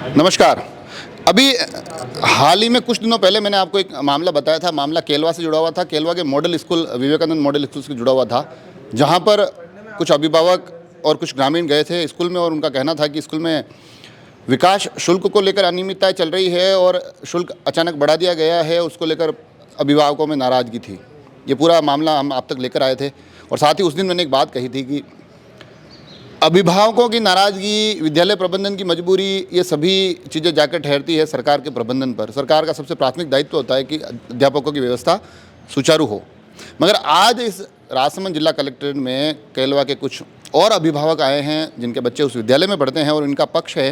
नमस्कार। अभी हाल ही में कुछ दिनों पहले मैंने आपको एक मामला बताया था। मामला केलवा से जुड़ा हुआ था। केलवा के model school, Vivekananda model school से जुड़ा हुआ था, जहां पर कुछ अभिभावक और कुछ ग्रामीण गए थे स्कूल में, और उनका कहना था कि स्कूल में विकास शुल्क को लेकर अनियमितताएं चल रही है और शुल्क अचानक बढ़ा दिया गया है। उसको लेकर अभिभावकों में नाराज़गी थी। ये पूरा मामला हम आप तक लेकर आए थे, और साथ ही उस दिन मैंने एक बात कही थी कि अभिभावकों की नाराज़गी, विद्यालय प्रबंधन की मजबूरी, ये सभी चीज़ें जाकर ठहरती है सरकार के प्रबंधन पर। सरकार का सबसे प्राथमिक दायित्व होता है कि अध्यापकों की व्यवस्था सुचारू हो। मगर आज इस राजसमंद जिला कलेक्ट्रेट में केलवा के कुछ और अभिभावक आए हैं जिनके बच्चे उस विद्यालय में पढ़ते हैं, और इनका पक्ष है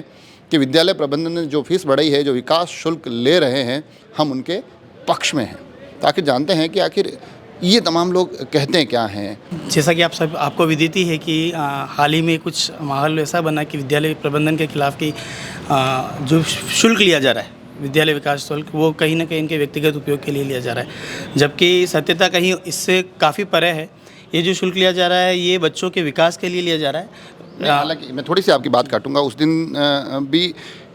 कि विद्यालय प्रबंधन ने जो फीस बढ़ाई है, जो विकास शुल्क ले रहे हैं, हम उनके पक्ष में हैं। तो आखिर जानते हैं कि आखिर ये तमाम लोग कहते हैं क्या हैं। जैसा कि आपको विदित ही है कि हाल ही में कुछ माहौल ऐसा बना कि विद्यालय प्रबंधन के खिलाफ की जो शुल्क लिया जा रहा है, विद्यालय विकास शुल्क, वो कहीं ना कहीं इनके व्यक्तिगत उपयोग के लिए लिया जा रहा है, जबकि सत्यता कहीं इससे काफ़ी परे है। ये जो शुल्क लिया जा रहा है, ये बच्चों के विकास के लिए लिया जा रहा है। हालांकि मैं थोड़ी सी आपकी बात काटूंगा। उस दिन भी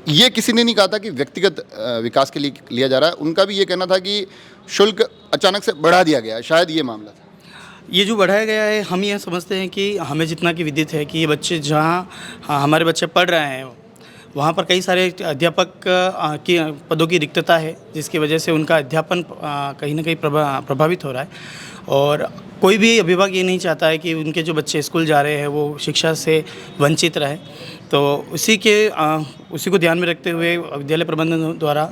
ये किसी ने नहीं कहा था कि व्यक्तिगत विकास के लिए लिया जा रहा है। उनका भी ये कहना था कि शुल्क अचानक से बढ़ा दिया गया, शायद ये मामला था। ये जो बढ़ाया गया है, हम ये समझते हैं कि हमें जितना कि विदित है कि ये बच्चे जहाँ हमारे बच्चे पढ़ रहे हैं, वहाँ पर कई सारे अध्यापक की पदों की रिक्तता है, जिसकी वजह से उनका अध्यापन कहीं ना कहीं प्रभावित हो रहा है। और कोई भी अभिभावक ये नहीं चाहता है कि उनके जो बच्चे स्कूल जा रहे हैं वो शिक्षा से वंचित रहे। तो उसी को ध्यान में रखते हुए विद्यालय प्रबंधन द्वारा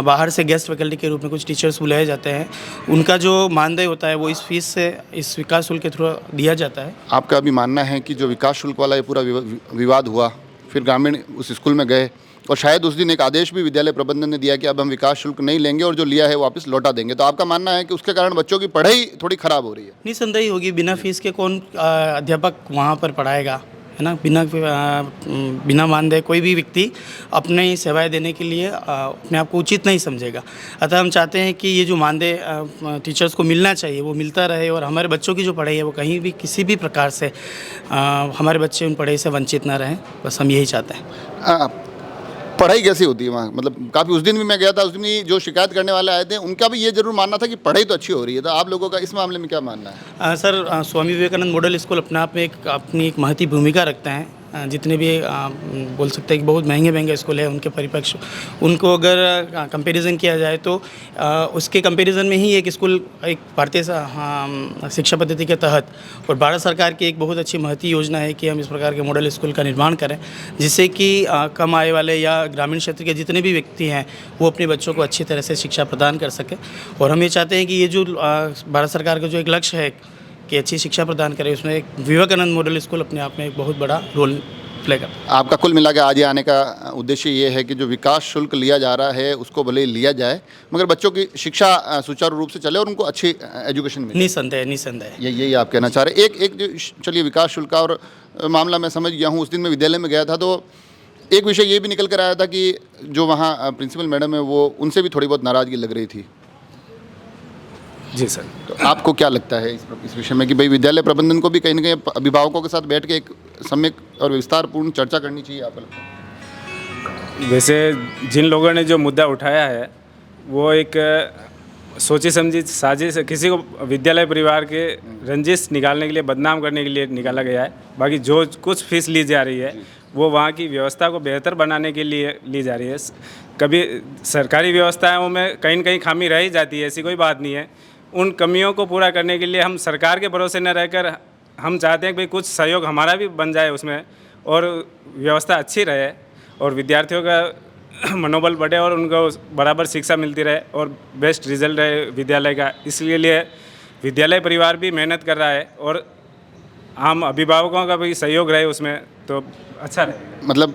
बाहर से गेस्ट फैकल्टी के रूप में कुछ टीचर्स बुलाए जाते हैं। उनका जो मानदेय होता है वो इस फीस से, इस विकास शुल्क के थ्रू दिया जाता है। आपका भी मानना है कि जो विकास शुल्क वाला ये पूरा विवाद हुआ, फिर ग्रामीण उस स्कूल में गए, और शायद उस दिन एक आदेश भी विद्यालय प्रबंधन ने दिया कि अब हम विकास शुल्क नहीं लेंगे और जो लिया है वापस लौटा देंगे। तो आपका मानना है कि उसके कारण बच्चों की पढ़ाई थोड़ी खराब हो रही है? निसंदेह होगी। बिना फीस के कौन अध्यापक वहाँ पर पढ़ाएगा, है ना। बिना मानदेय कोई भी व्यक्ति अपने सेवाएं देने के लिए अपने आप को उचित नहीं समझेगा। अतः हम चाहते हैं कि ये जो मानदेय टीचर्स को मिलना चाहिए वो मिलता रहे, और हमारे बच्चों की जो पढ़ाई है वो कहीं भी किसी भी प्रकार से हमारे बच्चे उन पढ़ाई से वंचित ना रहें। बस हम यही चाहते हैं। पढ़ाई कैसी होती है वहाँ? मतलब काफ़ी, उस दिन भी मैं गया था, उस दिन भी जो शिकायत करने वाले आए थे उनका भी ये जरूर मानना था कि पढ़ाई तो अच्छी हो रही है। तो आप लोगों का इस मामले में क्या मानना है? Sir, Swami Vivekananda model school अपने आप में अपनी एक महती भूमिका रखते हैं। जितने भी बोल सकते हैं कि बहुत महंगे स्कूल है, उनके परिपक्ष उनको अगर कंपैरिजन किया जाए तो उसके कंपैरिजन में ही एक स्कूल एक भारतीय शिक्षा पद्धति के तहत और भारत सरकार की एक बहुत अच्छी महती योजना है कि हम इस प्रकार के मॉडल स्कूल का निर्माण करें, जिससे कि कम आय वाले या ग्रामीण क्षेत्र के जितने भी व्यक्ति हैं वो अपने बच्चों को अच्छी तरह से शिक्षा प्रदान कर सकें। और हम ये चाहते हैं कि ये जो भारत सरकार का जो एक लक्ष्य है कि अच्छी शिक्षा प्रदान करें, उसमें एक विवेकानंद मॉडल स्कूल अपने आप में एक बहुत बड़ा रोल प्ले करता है। आपका कुल मिला के आज आने का उद्देश्य ये है कि जो विकास शुल्क लिया जा रहा है उसको भले ही लिया जाए, मगर बच्चों की शिक्षा सुचारू रूप से चले और उनको अच्छी एजुकेशन मिले। निसंदेह यही आप कहना चाह रहे। एक चलिए, विकास शुल्क का और मामला मैं समझ गया हूँ। उस दिन मैं विद्यालय में गया था तो एक विषय ये भी निकल कर आया था कि जो वहाँ प्रिंसिपल मैडम है वो, उनसे भी थोड़ी बहुत नाराज़गी लग रही थी। जी सर। तो आपको क्या लगता है इस विषय में कि भाई विद्यालय प्रबंधन को भी कहीं ना कहीं अभिभावकों के साथ बैठ के एक सम्यक और विस्तारपूर्ण चर्चा करनी चाहिए, आपको लगता है? वैसे जिन लोगों ने जो मुद्दा उठाया है वो एक सोची समझी साजिश, किसी को विद्यालय परिवार के रंजिश निकालने के लिए, बदनाम करने के लिए निकाला गया है। बाकी जो कुछ फीस ली जा रही है वो वहाँ की व्यवस्था को बेहतर बनाने के लिए ली जा रही है। कभी सरकारी व्यवस्थाओं में कहीं न कहीं खामी रह ही जाती है, ऐसी कोई बात नहीं है। उन कमियों को पूरा करने के लिए हम सरकार के भरोसे न रहकर हम चाहते हैं कि भाई कुछ सहयोग हमारा भी बन जाए उसमें, और व्यवस्था अच्छी रहे और विद्यार्थियों का मनोबल बढ़े और उनको बराबर शिक्षा मिलती रहे और बेस्ट रिजल्ट रहे विद्यालय का। इसलिए विद्यालय परिवार भी मेहनत कर रहा है और आम अभिभावकों का भी सहयोग रहे उसमें, तो अच्छा रहे। मतलब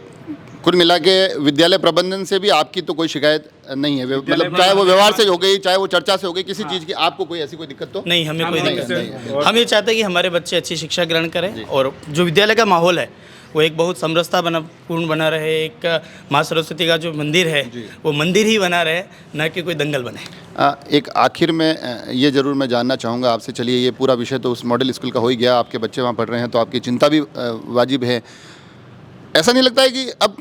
कुल मिला के विद्यालय प्रबंधन से भी आपकी तो कोई शिकायत नहीं है? मतलब चाहे वो व्यवहार से हो गई, चाहे वो चर्चा से हो गई, किसी चीज़ की आपको कोई ऐसी कोई दिक्कत तो नहीं? हमें कोई दिक्कत नहीं। हम ये चाहते हैं कि हमारे बच्चे अच्छी शिक्षा ग्रहण करें और जो विद्यालय का माहौल है वो एक बहुत समरसता पूर्ण बना रहे। एक माँ सरस्वती का जो मंदिर है वो मंदिर ही बना रहे, न कि कोई दंगल बने। एक आखिर में ये ज़रूर मैं जानना चाहूँगा आपसे। चलिए, ये पूरा विषय तो उस मॉडल स्कूल का हो ही गया, आपके बच्चे वहाँ पढ़ रहे हैं तो आपकी चिंता भी वाजिब है। ऐसा नहीं लगता है कि अब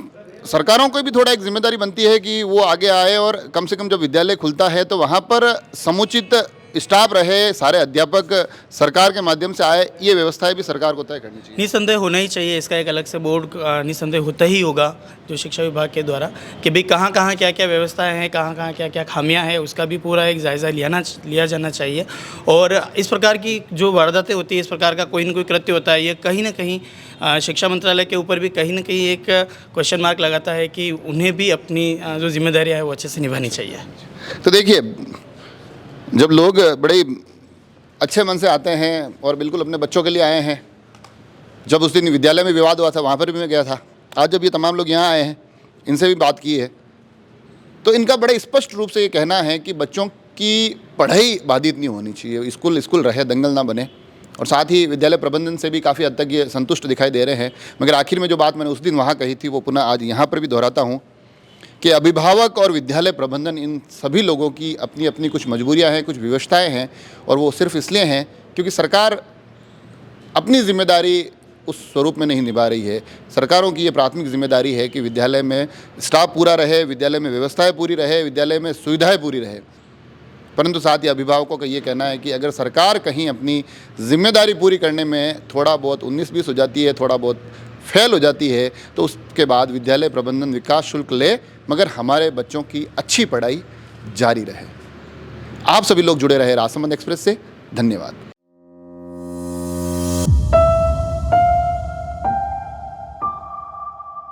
सरकारों को भी थोड़ा एक जिम्मेदारी बनती है कि वो आगे आए और कम से कम जब विद्यालय खुलता है तो वहाँ पर समुचित स्टाफ रहे, सारे अध्यापक सरकार के माध्यम से आए, ये व्यवस्थाएं भी सरकार को तय करनी चाहिए। निसंदेह होना ही चाहिए, इसका एक अलग से बोर्ड निसंदेह होता ही होगा जो शिक्षा विभाग के द्वारा कि भाई कहाँ कहाँ क्या क्या व्यवस्थाएं हैं, कहाँ कहाँ क्या क्या खामियां हैं, उसका भी पूरा एक जायज़ा लिया जाना चाहिए। और इस प्रकार की जो वारदातें होती है, इस प्रकार का कोई ना कोई कृत्य होता है, ये कहीं ना कहीं शिक्षा मंत्रालय के ऊपर भी कहीं ना कहीं एक क्वेश्चन मार्क लगाता है कि उन्हें भी अपनी जो जिम्मेदारियाँ है वो अच्छे से निभानी चाहिए। तो देखिए, जब लोग बड़े अच्छे मन से आते हैं और बिल्कुल अपने बच्चों के लिए आए हैं, जब उस दिन विद्यालय में विवाद हुआ था वहाँ पर भी मैं गया था, आज जब ये तमाम लोग यहाँ आए हैं, इनसे भी बात की है, तो इनका बड़े स्पष्ट रूप से ये कहना है कि बच्चों की पढ़ाई बाधित नहीं होनी चाहिए, स्कूल रहे, दंगल ना बने। और साथ ही विद्यालय प्रबंधन से भी काफ़ी हद तक ये संतुष्ट दिखाई दे रहे हैं। मगर आखिर में जो बात मैंने उस दिन वहाँ कही थी वो पुनः आज यहाँ पर भी दोहराता हूँ कि अभिभावक और विद्यालय प्रबंधन, इन सभी लोगों की अपनी अपनी कुछ मजबूरियां हैं, कुछ विवशताएं हैं, और वो सिर्फ इसलिए हैं क्योंकि सरकार अपनी जिम्मेदारी उस स्वरूप में नहीं निभा रही है। सरकारों की ये प्राथमिक जिम्मेदारी है कि विद्यालय में स्टाफ पूरा रहे, विद्यालय में व्यवस्थाएं पूरी रहे, विद्यालय में सुविधाएं पूरी रहे। परंतु साथ ही अभिभावकों का ये कहना है कि अगर सरकार कहीं अपनी जिम्मेदारी पूरी करने में थोड़ा बहुत 19-20 हो जाती है, थोड़ा बहुत फेल हो जाती है, तो उसके बाद विद्यालय प्रबंधन विकास शुल्क ले, मगर हमारे बच्चों की अच्छी पढ़ाई जारी रहे। आप सभी लोग जुड़े रहे राजसमंद एक्सप्रेस से। धन्यवाद।